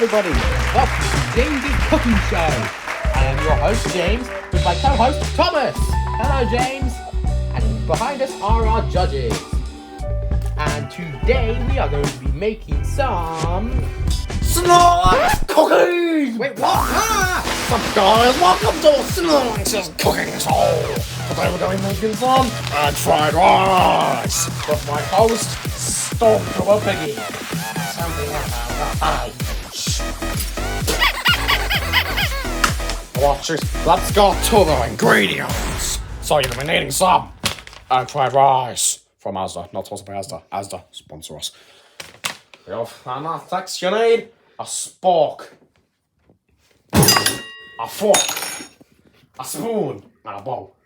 everybody, welcome to James's Cooking Show. I am your host James, with my co-host Thomas. Hello James. And behind us are our judges. And today we are going to be making some Snorlax cookies! Wait, what? What's up guys, welcome to Snorlax's cooking show! Today we're going to be making some egg fried rice with my host, Stomp to a Piggy. Something about Watch this, let's go to the ingredients. So you're going to be needing some egg fried rice from Asda, not sponsored by Asda. Asda, sponsor us. We have next you need a spork, a fork, a spoon, and a bowl.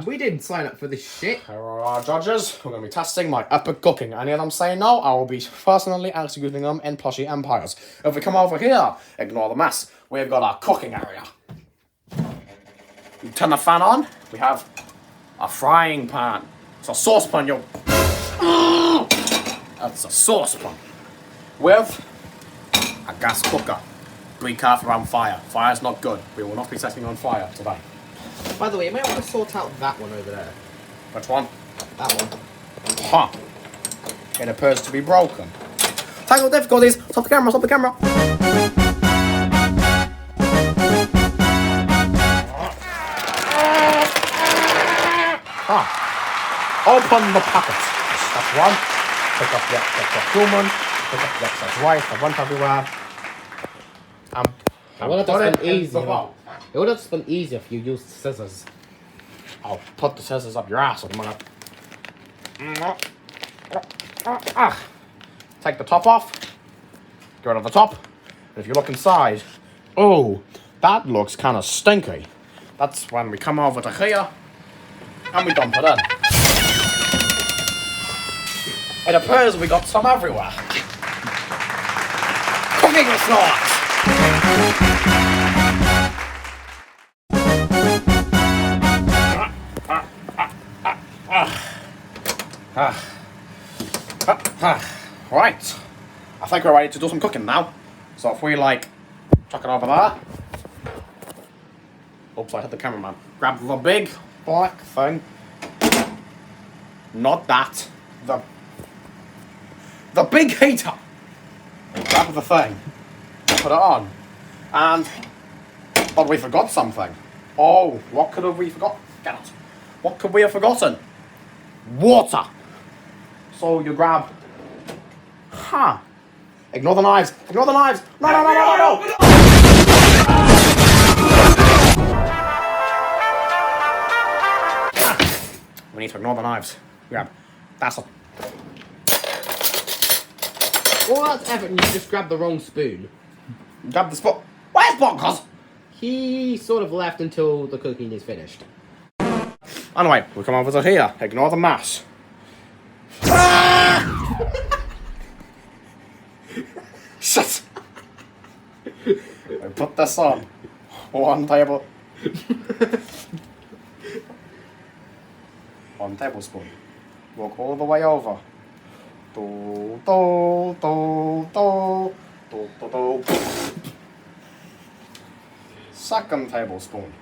We didn't sign up for this shit. Here are our judges. We're going to be testing my epic cooking. Any of them say no, I will be personally executing them in plushy empires. If we come over here, ignore the mess. We've got our cooking area. You turn the fan on. We have a frying pan. It's a saucepan, yo. That's a saucepan. With a gas cooker. Be careful around fire. Fire's not good. We will not be setting on fire today. By the way, you may want to sort out that one over there. Which one? That one. Huh. It appears to be broken. Technical difficulties. Stop the camera, stop the camera. Open the packet. That's one. Pick up the extra cumin. Pick up the excess rice that went everywhere. It would have been easier. It would have been easier if you used scissors. I'll put the scissors up your ass in a minute. Take the top off. Get rid of the top. And if you look inside, oh, that looks kind of stinky. That's when we come over to here and we dump it in. It appears we got some everywhere. Cooking with Snorlax. Right, I think we're ready to do some cooking now. So if we chuck it over there. Oops, I hit the cameraman. Grab the big black thing. Not that. The big heater. Grab the thing. Put it on. But we forgot something. Oh, what could have we forgot? Get out. What could we have forgotten? Water. So you grab. Ignore the knives. Ignore the knives. No. We need to ignore the knives. Grab. That's it. All that's effort and you just grabbed the wrong spoon. Grab the spot. Where's Bonkers? He sort of left until the cooking is finished. Anyway, we come over to here. Ignore the mass. Shit! I put this on. One tablespoon. Walk all the way over. Second tablespoon.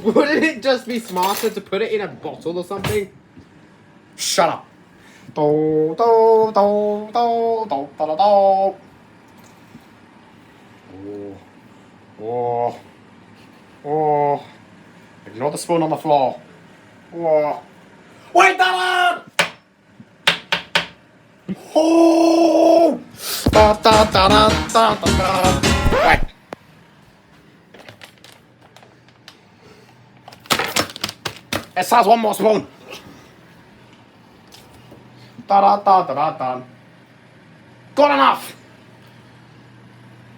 Wouldn't it just be smarter to put it in a bottle or something? Shut up. Oh. Ignore the spoon on the floor. Oh. Wait, that one! Oh! Wait. It says one more spoon. Good enough.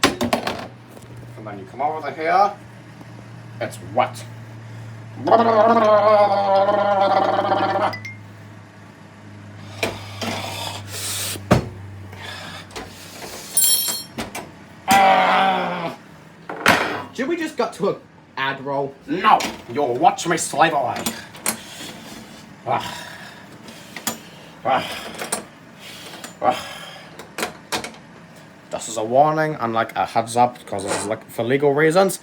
And then you come over to here. It's wet. Should we just got to a ad roll? No, you'll watch me slave away. This is a warning and like a heads up because this is like for legal reasons.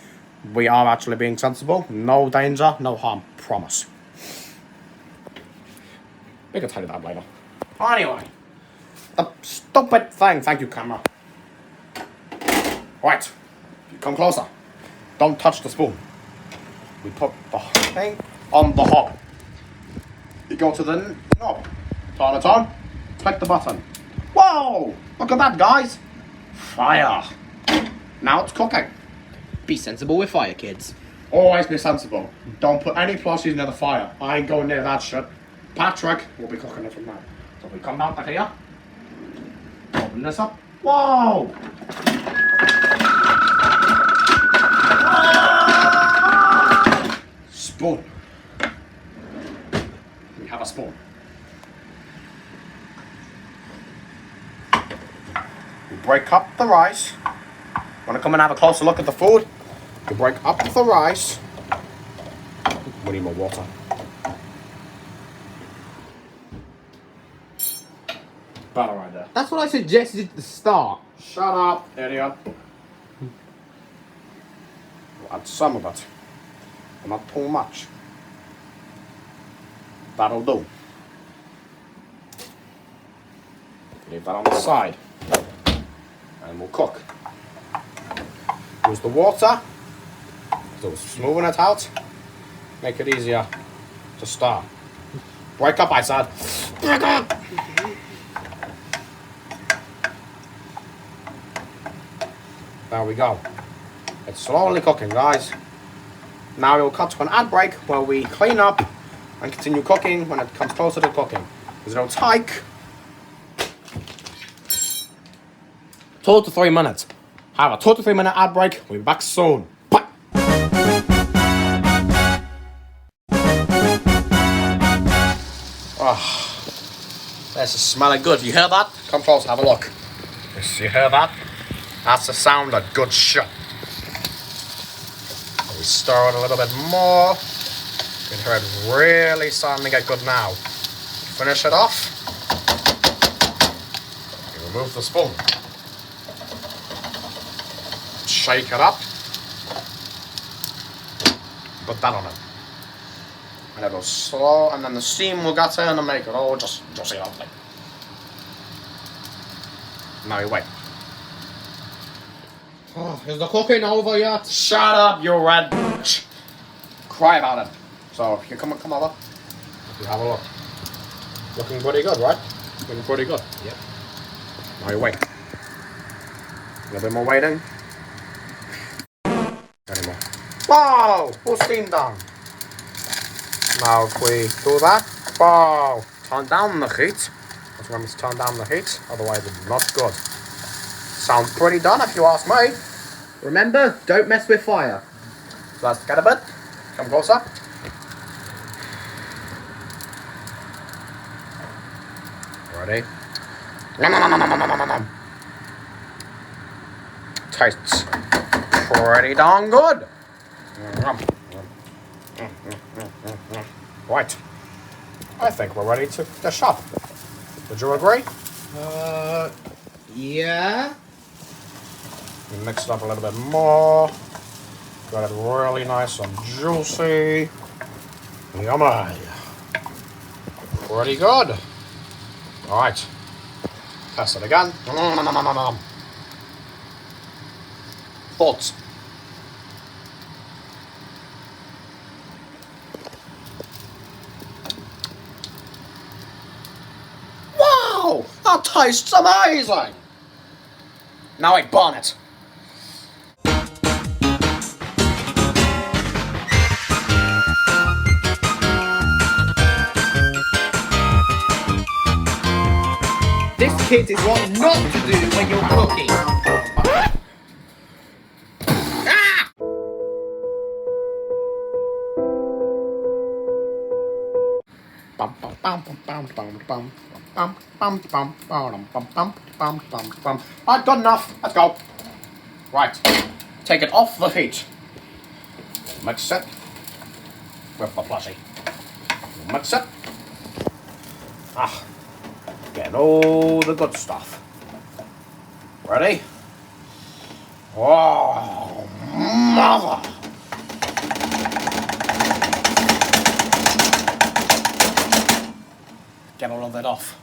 We are actually being sensible. No danger, no harm. Promise. We can tell you that later. Anyway, the stupid thing. Thank you, camera. Right, you come closer. Don't touch the spoon. We put the thing on the hob. You go to the knob. Turn it on. Click the button. Whoa! Look at that, guys. Fire. Now it's cooking. Be sensible with fire, kids. Always be sensible. Don't put any plushies near the fire. I ain't going near that shit. Patrick will be cooking it from now. So we come down to here. Open this up. Whoa! Spoon. We have a spoon. We break up the rice. Want to come and have a closer look at the food? You break up the rice. We need more water. Butter right there. That's what I suggested at the start. Shut up, idiot. We'll add some of it. But not too much. That'll do. Leave that on the side. And we'll cook. Use the water. So smoothing it out. Make it easier to start. Break up, I said. Break up! There we go. It's slowly cooking, guys. Now we'll cut to an ad break where we clean up and continue cooking when it comes closer to cooking. There's no tyke. 2 to 3 minutes. Have a 2 to 3 minute ad break. We'll be back soon. Bye. Oh, this is smelling good. You hear that? Come close, have a look. Yes, you hear that? That's the sound of good shit. We stir it a little bit more. You can hear it really starting to get good now. Finish it off. You remove the spoon. Shake it up. Put that on it. And it'll slow, and then the steam will get in and make it all just lovely. Now you wait. Oh, is the cooking over yet? Shut up, you red bitch. Cry about it. So, you come over. You have a look. Looking pretty good, right? Looking pretty good. Yep. Now you wait. A little bit more waiting. Anymore. Wow! Full steam down. Now if we do that, wow! Turn down the heat. Just remember to turn down the heat, otherwise it's not good. Sounds pretty done if you ask me. Remember, don't mess with fire. So let's get a bit. Come closer. Ready? Tastes pretty darn good. Right. I think we're ready to dish up. Would you agree? Yeah. We mix it up a little bit more. Got it really nice and juicy. Yummy. Pretty good. Alright. Test it again. Thoughts? Wow! That tastes amazing! Now I burn it. This, kids, is what not to do when you're cooking. Alright, good enough. Let's go. Right. Take it off the heat. Mix it with the plushie. Mix it. and all the good stuff. Ready? Oh, mother! Get all of that off.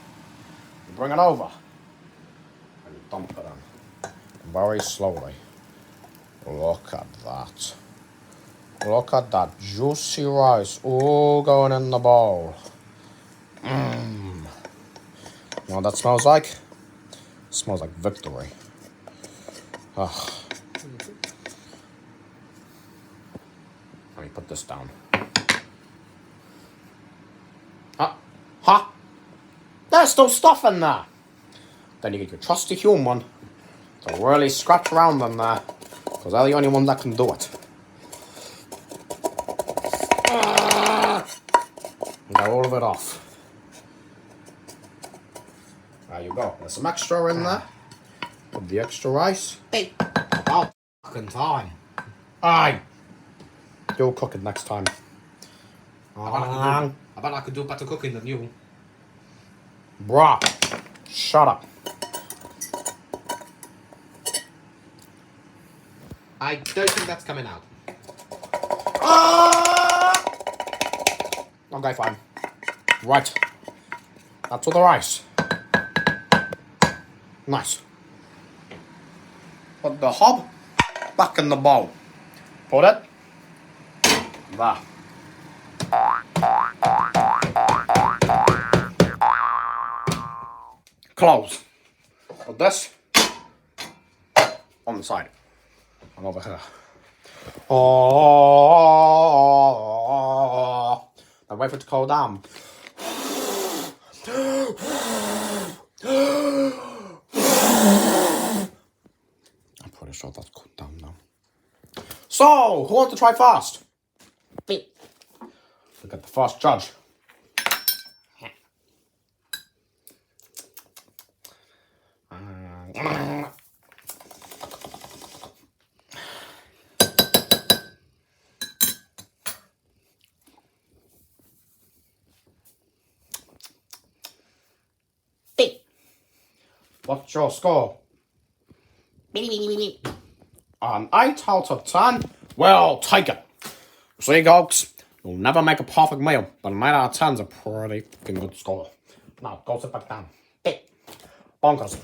You bring it over. And you dump it in. Very slowly. Look at that. Look at that juicy rice all going in the bowl. Mmm. You know what that smells like? It smells like victory. Ugh. Let me put this down. Huh? There's still stuff in there. Then you get your trusty human to really scratch around in there, because they're the only one that can do it. And get all of it off. There you go. There's some extra in there. Put the extra rice. Hey, about fucking time. Aye. You'll cook it next time. I bet I could do better cooking than you. Bruh. Shut up. I don't think that's coming out. Okay, fine. Right. That's all the rice. Nice. Put the hob back in the bowl. Put it there. Close. Put this on the side. And over here. Oh. Now wait for it to cool down. I'm pretty sure that's cooled down now. So, who wants to try first? Me. Look at the first judge. What's your score? An 8 out of 10? Well, take it. See, folks, you'll never make a perfect meal, but an 8 out of 10 is a pretty fucking good score. Now, go sit back down. Bonkers.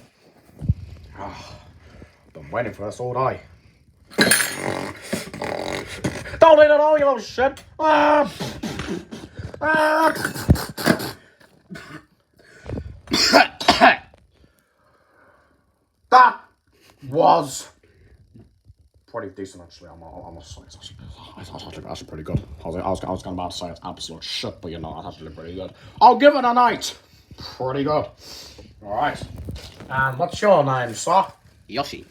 Been waiting for this all day. Don't eat it all, you little shit. That was pretty decent, actually. I must say, it's actually pretty good. I was about to say it's absolute shit, but you know, it's actually pretty good. I'll give it a 8. Pretty good. All right. And what's your name, sir? Yoshi.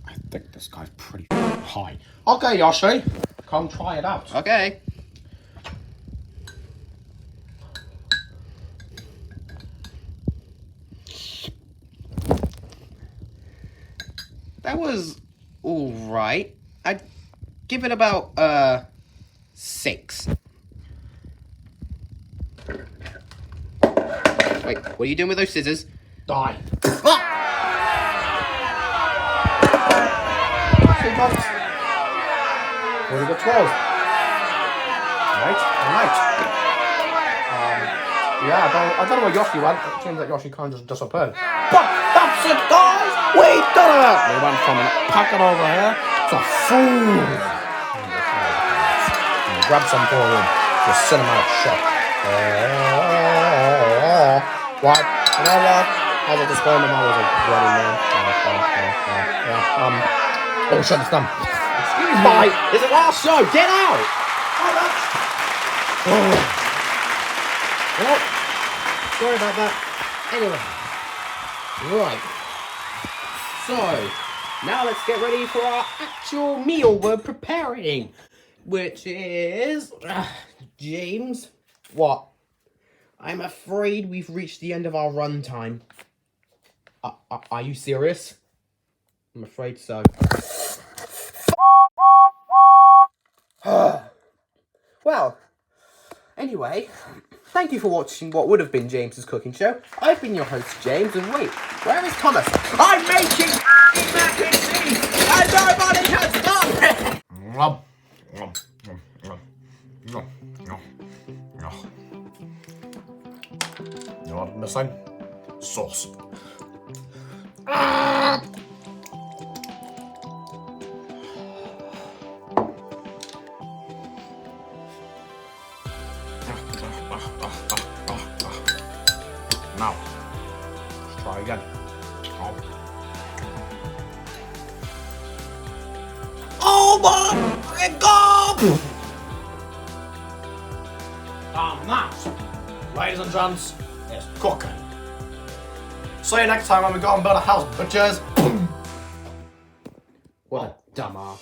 I think this guy's pretty high. Okay, Yoshi, come try it out. Okay. That was alright. I'd give it about 6. Wait, what are you doing with those scissors? Die. See, folks? What are the 12? Right, alright. Yeah, I don't know where Yoshi went. It seems like Yoshi kind of just disappeared. But that's it, guys! We did it! We went from a packet over here to food. Grab some for him. Just sit him out shut. Right, you know what? As a disclaimer, that was a bloody man. Oh shit, it's done. Excuse me. It's a last show. Get out! Well, sorry about that. Anyway. Right. So, now let's get ready for our actual meal we're preparing. Which is... James? What? I'm afraid we've reached the end of our run time. Are you serious? I'm afraid so. Well, well. Anyway, thank you for watching what would have been James's cooking show. I've been your host, James, and wait, where is Thomas? I'm making mac and cheese, and nobody can stop it! You know what I'm missing? Sauce. Now, let's try again. Oh my God! And that, ladies and gents, is cooking. See you next time when we go and build a house, bitches. What a dumbass.